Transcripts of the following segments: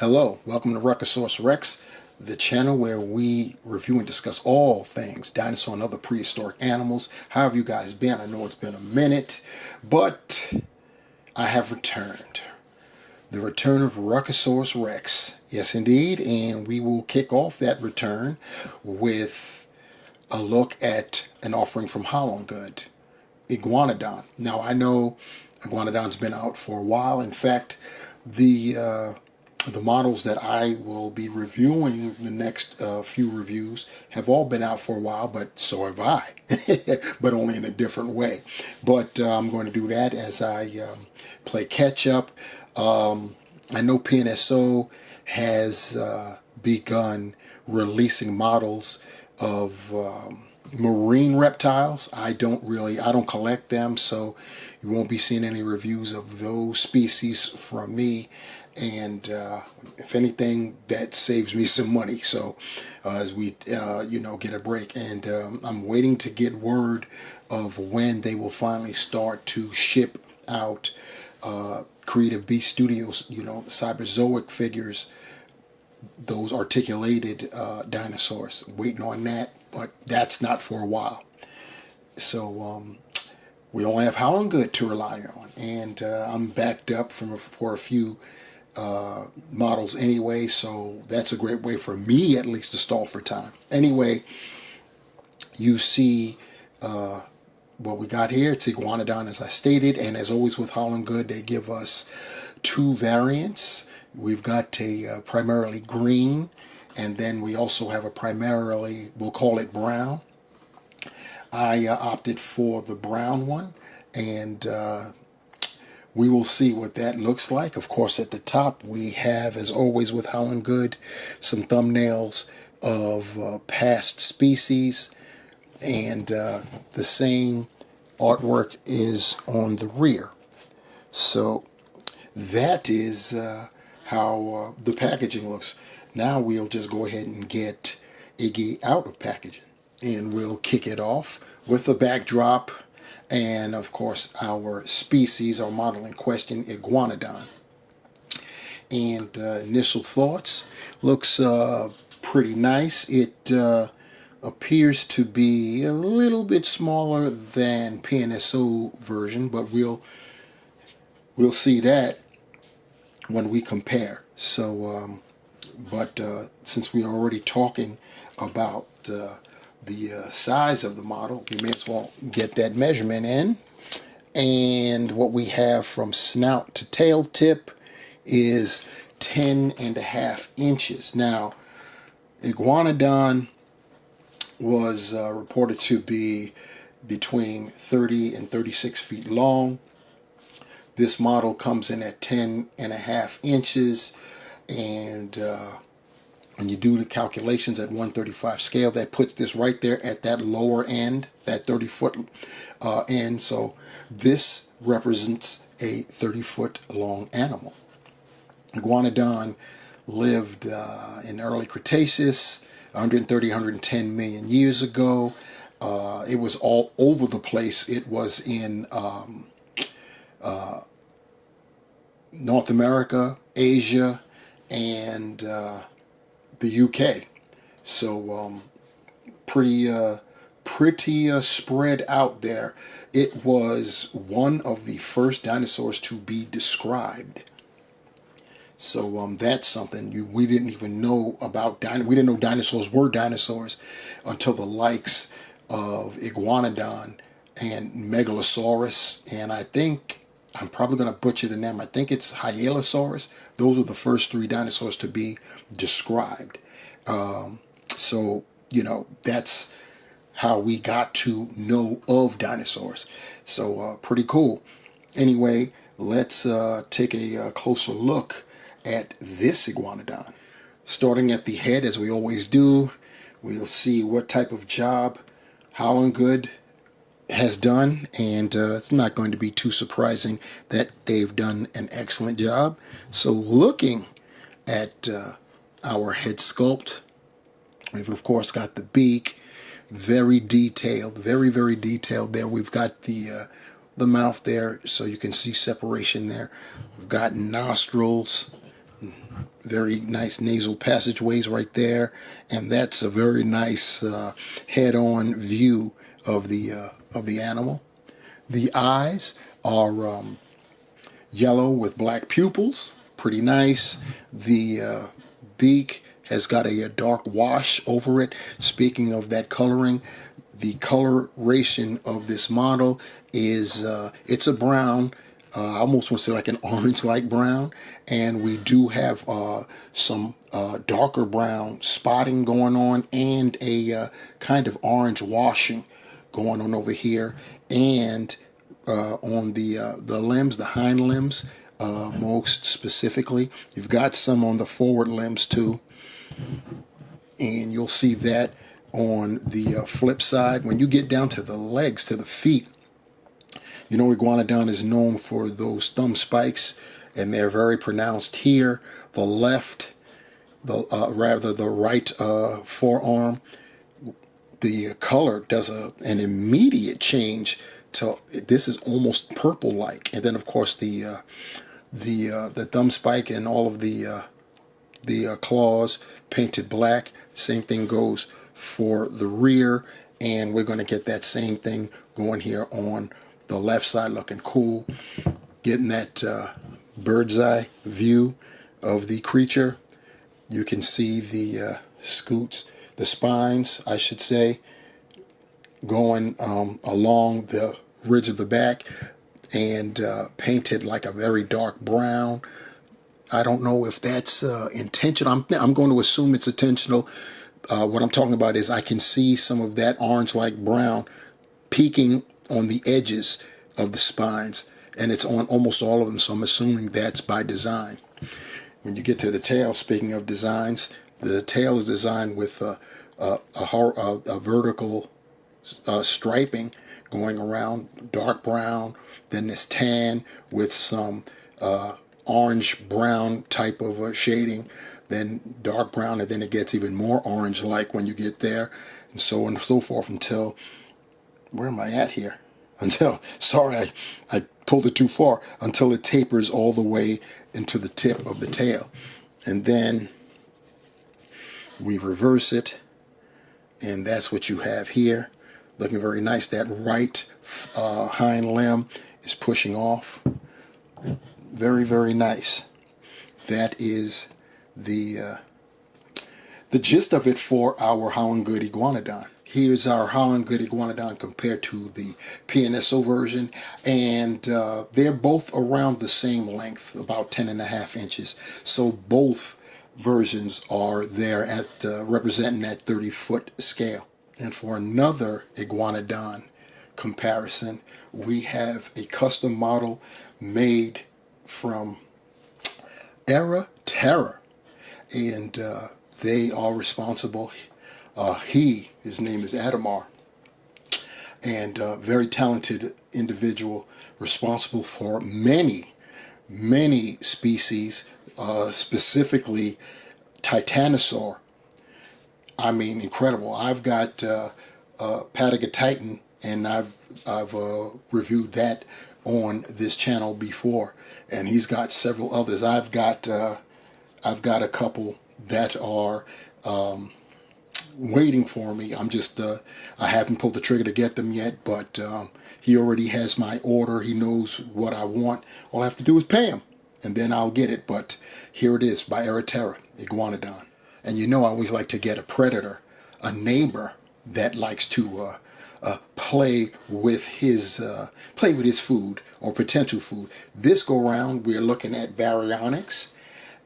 Hello, welcome to Ruckosaurus Rex, the channel where we review and discuss all things dinosaur and other prehistoric animals. How have you guys been? I know it's been a minute, but I have returned. The return of Ruckosaurus Rex. Yes, indeed, and we will kick off that return with a look at an offering from Haolonggood, Iguanodon. Now, I know Iguanodon's been out for a while. In fact, the models that I will be reviewing the next few reviews have all been out for a while, but so have I, but only in a different way. But I'm going to do that as I play catch up. I know PNSO has begun releasing models of marine reptiles. I don't collect them, so you won't be seeing any reviews of those species from me. And if anything, that saves me some money. So as we get a break, and I'm waiting to get word of when they will finally start to ship out Creative Beast Studios, the Cyberzoic figures, those articulated dinosaurs. Waiting on that, but that's not for a while. So we only have Haolonggood to rely on, and I'm backed up for a few models anyway, so that's a great way for me at least to stall for time. Anyway, you see what we got here. It's Iguanodon, as I stated, and as always with Haolonggood, they give us two variants. We've got a primarily green, and then we also have a primarily, we'll call it brown. I opted for the brown one, and we will see what that looks like. Of course, at the top, we have, as always with Haolonggood, some thumbnails of past species, and the same artwork is on the rear. So that is how the packaging looks. Now we'll just go ahead and get Iggy out of packaging, and we'll kick it off with a backdrop. And of course, our species, our model in question, Iguanodon. And initial thoughts, looks pretty nice. It appears to be a little bit smaller than PNSO version, but we'll see that when we compare. So, but since we are already talking about the size of the model, we may as well get that measurement in. And what we have from snout to tail tip is 10.5 inches. Now, Iguanodon was reported to be between 30 and 36 feet long. This model comes in at 10.5 inches, and when you do the calculations at 135 scale, that puts this right there at that lower end, that 30-foot end. So this represents a 30-foot long animal. Iguanodon lived in early Cretaceous, 130, 110 million years ago. It was all over the place. It was in North America, Asia, and the UK. So pretty spread out there. It was one of the first dinosaurs to be described. So that's something we didn't even know about. We didn't know dinosaurs were dinosaurs until the likes of Iguanodon and Megalosaurus, and I think I'm probably going to butcher the name. I think it's Haolonggood. Those were the first three dinosaurs to be described. So, that's how we got to know of dinosaurs. So, pretty cool. Anyway, let's take a closer look at this Iguanodon. Starting at the head, as we always do, we'll see what type of job Haolonggood has done, and it's not going to be too surprising that they've done an excellent job. So looking at our head sculpt, we've of course got the beak, very detailed, very, very detailed there. We've got the mouth there, so you can see separation there. We've got nostrils, Very nice nasal passageways right there, and that's a very nice head-on view of the animal. The eyes are yellow with black pupils, pretty nice. The beak has got a dark wash over it. Speaking of that coloring, the coloration of this model is it's a brown. I almost want to say like an orange-like brown, and we do have some darker brown spotting going on, and a kind of orange washing going on over here, and on the limbs, the hind limbs, most specifically. You've got some on the forward limbs too, and you'll see that on the flip side. When you get down to the legs, to the feet, you know Iguanodon is known for those thumb spikes, and they're very pronounced here. The left, the right forearm, the color does an immediate change to, this is almost purple-like, and then of course the thumb spike and all of the claws painted black. Same thing goes for the rear, and we're going to get that same thing going here on the left side, looking cool. Getting that bird's eye view of the creature. You can see the scutes, the spines, I should say, going along the ridge of the back, and painted like a very dark brown. I don't know if that's intentional. I'm going to assume it's intentional. What I'm talking about is I can see some of that orange-like brown peeking on the edges of the spines, and it's on almost all of them, so I'm assuming that's by design. When you get to the tail, speaking of designs, the tail is designed with a vertical striping going around, dark brown, then this tan with some orange brown type of shading, then dark brown, and then it gets even more orange like when you get there, and so on and so forth until, where am I at here? Until, sorry, I pulled it too far, until it tapers all the way into the tip of the tail. And then we reverse it, and that's what you have here. Looking very nice. That right hind limb is pushing off. Very, very nice. That is the gist of it for our Haolonggood Iguanodon. Here's our Haolonggood Iguanodon compared to the PNSO version, and they're both around the same length, about 10.5 inches. So both versions are there at representing that 30-foot scale. And for another Iguanodon comparison, we have a custom model made from Terra, and they are responsible. His name is Adamar, and very talented individual, responsible for many species, specifically Titanosaur. I mean, incredible. I've got Patagotitan, and I've reviewed that on this channel before, and he's got several others. I've got a couple that are waiting for me. I haven't pulled the trigger to get them yet, but he already has my order. He knows what I want. All I have to do is pay him, and then I'll get it. But here it is by Terra, Iguanodon. And you know I always like to get a predator, a neighbor that likes to play with his food or potential food. This go round we're looking at baryonyx,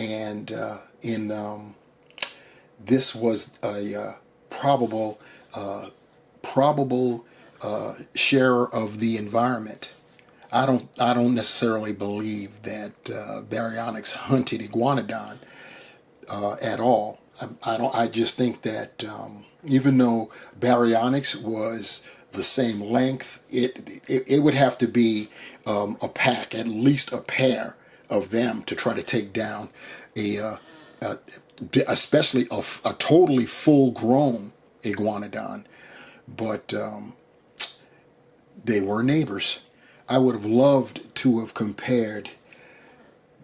and this was a probable sharer of the environment. I don't necessarily believe that baryonyx hunted Iguanodon at all. I just think that even though baryonyx was the same length, it would have to be a pack, at least a pair of them, to try to take down especially a totally full-grown Iguanodon. But they were neighbors. I would have loved to have compared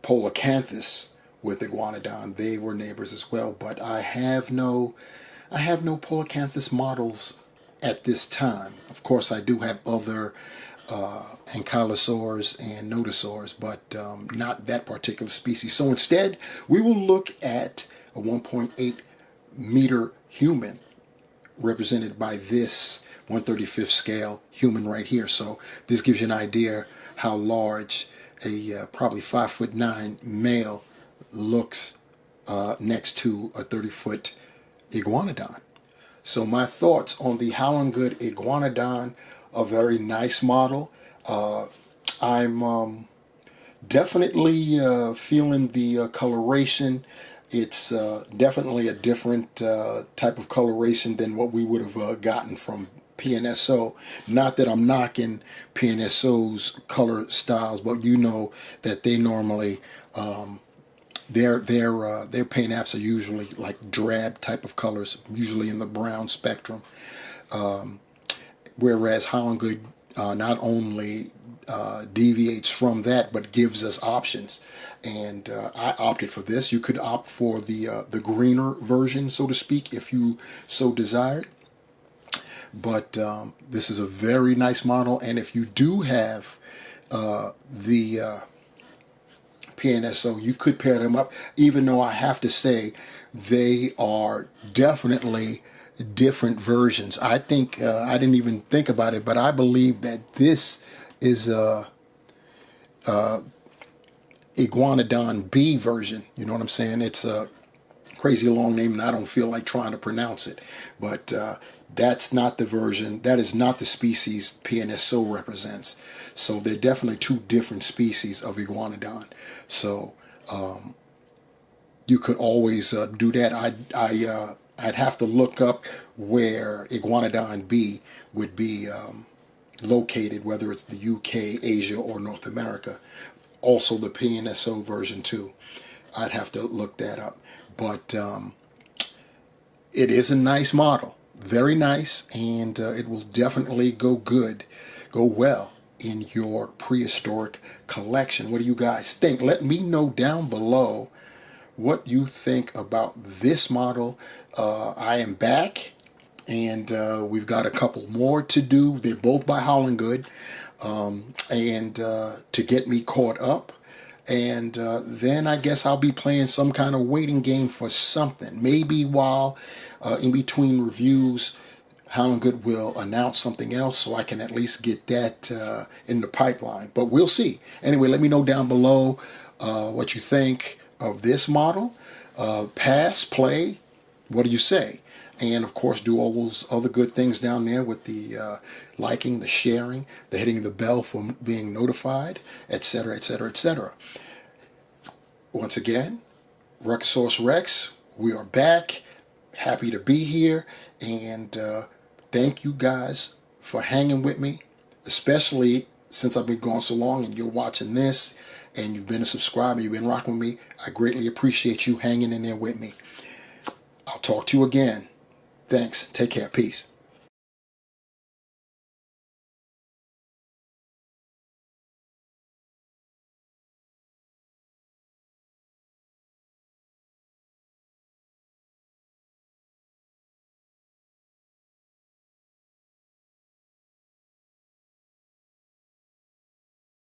Polacanthus with Iguanodon. They were neighbors as well, but I have no Polacanthus models at this time. Of course, I do have other Ankylosaurs and Nodosaurs, but not that particular species. So instead, we will look at a 1.8 meter human, represented by this 1/35th scale human right here. So this gives you an idea how large a probably 5'9" male looks next to a 30-foot Iguanodon. So my thoughts on the Haolonggood Iguanodon, a very nice model. I'm definitely feeling the coloration. It's definitely a different type of coloration than what we would have gotten from PNSO. Not that I'm knocking PNSO's color styles, but you know that they normally their paint apps are usually like drab type of colors, usually in the brown spectrum. Whereas Haolonggood not only deviates from that, but gives us options. And I opted for this. You could opt for the greener version, so to speak, if you so desired. But this is a very nice model, and if you do have the PNSO, you could pair them up, even though I have to say they are definitely different versions. I think I didn't even think about it, but I believe that this is Iguanodon B version. You know what I'm saying? It's a crazy long name, and I don't feel like trying to pronounce it. But that's not the version. That is not the species PNSO represents. So they're definitely two different species of Iguanodon. So you could always do that. I'd have to look up where Iguanodon B would be located, whether it's the UK, Asia, or North America. Also the PNSO version too. I'd have to look that up. But it is a nice model. Very nice, and it will definitely go well in your prehistoric collection. What do you guys think? Let me know down below what you think about this model. I am back, and we've got a couple more to do. They're both by Haolonggood, and to get me caught up. And then I guess I'll be playing some kind of waiting game for something. Maybe while in between reviews, Haolonggood will announce something else, so I can at least get that in the pipeline. But we'll see. Anyway, let me know down below what you think of this model. Pass, play, what do you say? And of course, do all those other good things down there with the liking, the sharing, the hitting the bell for being notified, etc., etc., etc. Once again, Ruckosaurus Rex, we are back. Happy to be here, and thank you guys for hanging with me, especially since I've been gone so long and you're watching this and you've been a subscriber, you've been rocking with me. I greatly appreciate you hanging in there with me. I'll talk to you again. Thanks. Take care. Peace.